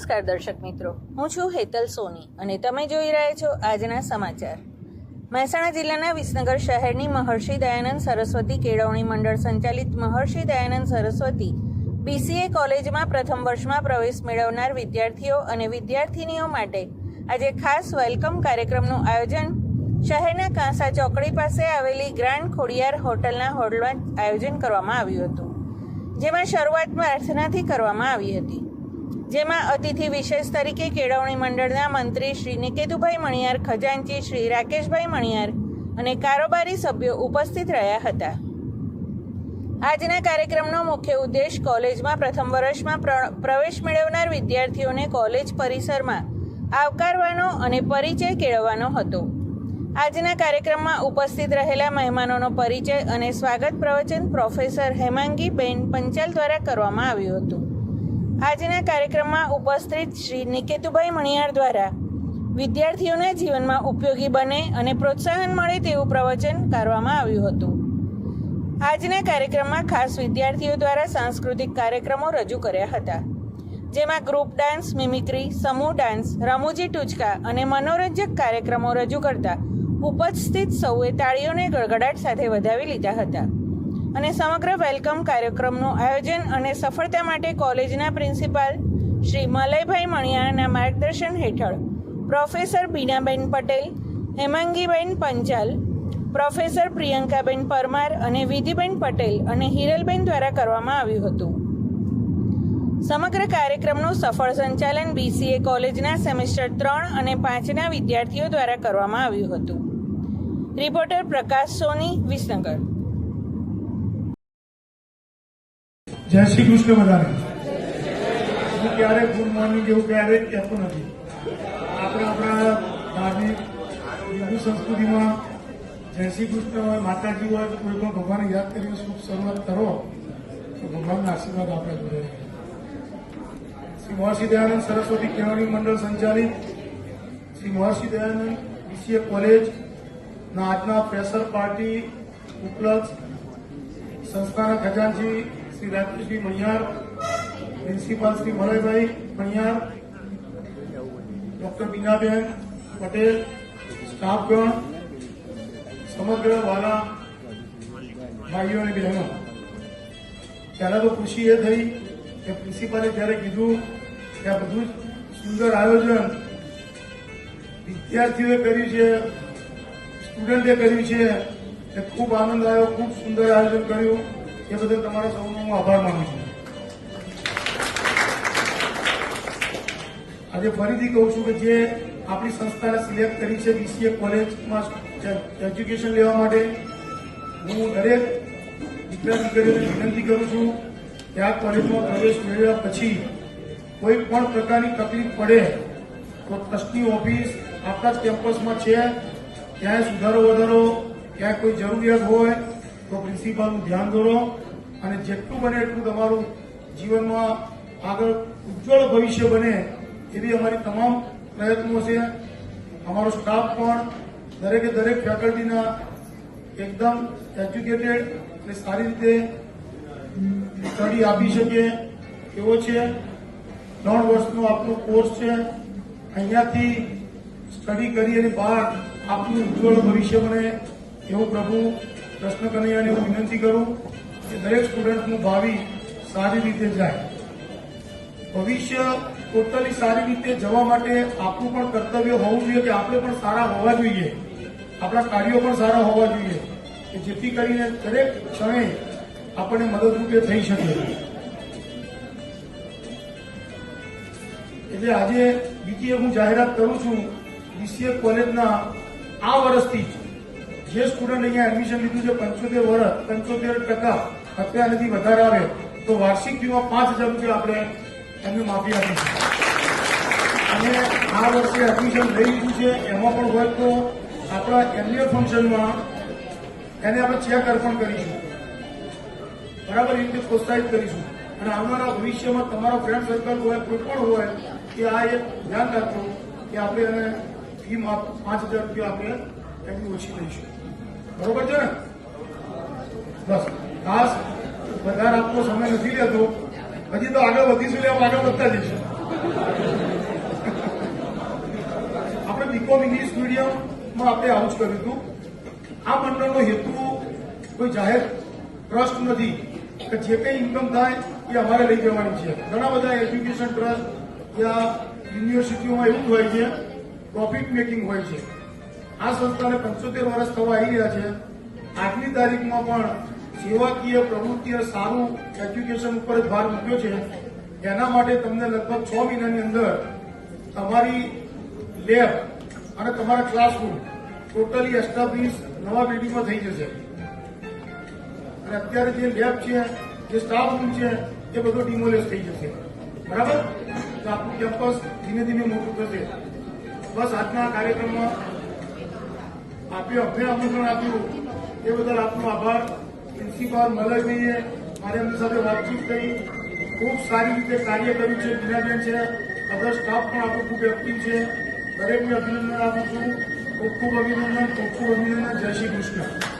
નમસ્કાર દર્શક મિત્રો, હું છું હેતલ સોની અને તમે જોઈ રહ્યા છો આજના સમાચાર। મહેસાણા જિલ્લાના વિસનગર શહેરની મહર્ષિ દયાનંદ સરસ્વતી કેળવણી મંડળ સંચાલિત મહર્ષિ દયાનંદ સરસ્વતી BCA કોલેજમાં પ્રથમ વર્ષમાં પ્રવેશ મેળવનાર વિદ્યાર્થીઓ અને વિદ્યાર્થિનીઓ માટે આજે ખાસ વેલકમ કાર્યક્રમનું આયોજન શહેરના કાંસા ચોકડી પાસે આવેલી ગ્રાન્ડ ખોડિયાર હોટલના હોલમાં આયોજન કરવામાં આવ્યું હતું, જેમાં શરૂઆત પ્રાર્થનાથી કરવામાં આવી હતી, જેમાં અતિથિ વિશેષ તરીકે કેળવણી મંડળના મંત્રી શ્રી નિકેતુભાઈ મણિયાર, ખજાનચી શ્રી રાકેશભાઈ મણિયાર અને કારોબારી સભ્યો ઉપસ્થિત રહ્યા હતા। આજના કાર્યક્રમનો મુખ્ય ઉદ્દેશ કોલેજમાં પ્રથમ વર્ષમાં પ્રવેશ મેળવનાર વિદ્યાર્થીઓને કોલેજ પરિસરમાં આવકારવાનો અને પરિચય કેળવવાનો હતો। આજના કાર્યક્રમમાં ઉપસ્થિત રહેલા મહેમાનોનો પરિચય અને સ્વાગત પ્રવચન પ્રોફેસર હેમાંગીબેન પંચાલ દ્વારા કરવામાં આવ્યું હતું। આજના કાર્યક્રમમાં ઉપસ્થિત શ્રી નિકેતુભાઈ મણિયાર દ્વારા વિદ્યાર્થીઓના જીવનમાં ઉપયોગી બને અને પ્રોત્સાહન મળે તેવું પ્રવચન કરવામાં આવ્યું હતું। આજના કાર્યક્રમમાં ખાસ વિદ્યાર્થીઓ દ્વારા સાંસ્કૃતિક કાર્યક્રમો રજૂ કર્યા હતા, જેમાં ગ્રુપ ડાન્સ, મિમિક્રી, સમૂહ ડાન્સ, રમૂજી ટૂચકા અને મનોરંજક કાર્યક્રમો રજૂ કરતા ઉપસ્થિત સૌએ તાળીઓને ગડગડાટ સાથે વધાવી લીધા હતા અને સમગ્ર વેલકમ કાર્યક્રમનું આયોજન અને સફળતા માટે કોલેજના પ્રિન્સિપાલ શ્રી મલયભાઈ મણિયારના માર્ગદર્શન હેઠળ પ્રોફેસર બીનાબેન પટેલ, હેમાંગીબેન પંચાલ, પ્રોફેસર પ્રિયંકાબેન પરમાર અને વિધિબેન પટેલ અને હિરલબેન દ્વારા કરવામાં આવ્યું હતું। સમગ્ર કાર્યક્રમનું સફળ સંચાલન BCA કોલેજના સેમેસ્ટર 3 અને 5ના વિદ્યાર્થીઓ દ્વારા કરવામાં આવ્યું હતું। રિપોર્ટર પ્રકાશ સોની, વિસનગર। જય શ્રી કૃષ્ણ બધાને। હું ક્યારેય ગુડ મોર્નિંગ એવું ક્યારેય કહેતો નથી। આપણે આપણા ધાર્મિક હિન્દુ સંસ્કૃતિમાં જય શ્રી કૃષ્ણ હોય, માતાજી હોય તો કોઈ પણ ભગવાનને યાદ કરીને શુભ શરૂઆત કરો તો ભગવાનના આશીર્વાદ આપણે જોડે। શ્રી મહર્ષિ દયાનંદ સરસ્વતી કેળવણી મંડળ સંચાલિત શ્રી મહર્ષિ દયાનંદ BCA કોલેજના આજના ફ્રેશર પાર્ટી ઉપલક્ષ સંસ્થાના ખજાનચી શ્રી રાકેશભાઈ મણિયાર, પ્રિન્સિપાલ શ્રી મલયભાઈ મણિયાર, ડોક્ટર બીનાબેન પટેલ, સ્ટાફગણ, સમગ્ર વાલા ભાઈઓ અને બહેનો, ત્યારે તો ખુશી એ થઈ કે પ્રિન્સિપાલે જ્યારે કીધું કે આ બધું સુંદર આયોજન વિદ્યાર્થીઓએ કર્યું છે, સ્ટુડન્ટે કર્યું છે, એ ખૂબ આનંદ આવ્યો, ખૂબ સુંદર આયોજન કર્યું, એ બદલ તમારા સૌનો હું આભાર માનું છું। આજે ફરીથી કહું છું કે જે આપણી સંસ્થાને સિલેક્ટ કરી છે BCA કોલેજમાં એજ્યુકેશન લેવા માટે, હું દરેક દીકરા દીકરીઓને વિનંતી કરું છું કે આ કોલેજમાં પ્રવેશ મેળવ્યા પછી કોઈ પણ પ્રકારની તકલીફ પડે તો ટ્રસ્ટની ઓફિસ આપણા જ કેમ્પસમાં છે, ક્યાંય સુધારો વધારો, ક્યાંય કોઈ જરૂરિયાત હોય તો પ્રિન્સિપાલનું ધ્યાન દોરો અને જેટલું બને એટલું તમારું જીવનમાં આગળ ઉજ્જવળ ભવિષ્ય બને એવી અમારી તમામ પ્રયત્નો છે। અમારો સ્ટાફ પણ દરેકે દરેક ફેકલ્ટીના એકદમ એજ્યુકેટેડ અને સારી રીતે સ્ટડી આપી શકે એવો છે। 3 વર્ષનો આપનો કોર્સ છે। અહીંયાથી સ્ટડી કરી અને બહાર આપનું ઉજ્જવળ ભવિષ્ય બને એવું પ્રભુ કૃષ્ણ કનૈયાને હું વિનંતી કરું કે દરેક સ્ટુડન્ટનું ભાવિ સારી રીતે જાય। ભવિષ્ય ટોટલી સારી રીતે જવા માટે આપણું પણ કર્તવ્ય હોવું જોઈએ કે આપણે પણ સારા હોવા જોઈએ, આપણા કાર્યો પણ સારા હોવા જોઈએ કે જેથી કરીને દરેક ક્ષણે આપણને મદદરૂપે થઈ શકે। એટલે આજે બીજી એક હું જાહેરાત કરું છું, BCA કોલેજના આ વર્ષથી જે સ્ટુડન્ટ અહીંયા એડમિશન લીધું છે 75% અથવા એનાથી વધારે આવે તો વાર્ષિક ફીમાં 5,000 રૂપિયા આપણે એમને માફી આપીશું અને આ વર્ષે એડમિશન લઈ લીધું છે એમાં પણ હોય તો આપણા એન્યુઅલ ફંક્શનમાં એને આપણે ચેક અર્પણ કરીશું, બરાબર એ રીતે પ્રોત્સાહિત કરીશું અને આવનારા ભવિષ્યમાં તમારો ફ્રેન્ડ સર્કલ હોય, કોઈ પણ હોય કે આ એક ધ્યાન રાખજો કે આપણે એને ફી 5,000 રૂપિયા આપણે એમની ઓછી લઈશું, બરોબર છે ને? બસ ખાસ વધારે આપનો સમય નથી લેતો, હજી તો આગળ વધીશું એટલે આગળ વધતા જઈશું। આપણે બીકોમ ઇંગ્લિશ મીડિયમમાં આપણે આવું જ કર્યું હતું. આ મંડળનો હેતુ કોઈ જાહેર ટ્રસ્ટ નથી કે જે કંઈ ઇન્કમ થાય એ અમારે લઈ જવાની છે. ઘણા બધા એજ્યુકેશન ટ્રસ્ટ યા યુનિવર્સિટીઓમાં એવું જ હોય છે, પ્રોફિટ મેકિંગ હોય છે. આ સંસ્થાને 75 વર્ષ થવા આવી રહ્યા છે. આજની તારીખમાં પણ સેવાકીય પ્રવૃત્તિઓ સારું એજ્યુકેશન ઉપર જ ભાર મૂક્યો છે. એના માટે તમને લગભગ 6 મહિનાની અંદર તમારી લેબ અને તમારા ક્લાસરૂમ ટોટલી એસ્ટાબ્લિશ નવા બિલ્ડિંગમાં થઈ જશે. અને અત્યારે જે લેબ છે, જે સ્ટાફ રૂમ છે, એ બધો ડિમોલેશ થઈ જશે. બરાબર? તો આપણું કેમ્પસ ધીમે ધીમે મોટું થશે. બસ આજના કાર્યક્રમમાં આપે અમને આમંત્રણ આપ્યું એ બદલ આપનો આભાર. પ્રિન્સિપાલ મલયભાઈએ મારે એમની સાથે વાતચીત કરી, ખૂબ સારી રીતે કાર્ય કર્યું છે. બીનાબેન છે, અધર સ્ટાફ પણ આપણો ખૂબ એક્ટિવ છે. દરેકને અભિનંદન આપું છું. ખૂબ ખૂબ અભિનંદન, ખૂબ ખૂબ અભિનંદન. જય શ્રી કૃષ્ણ.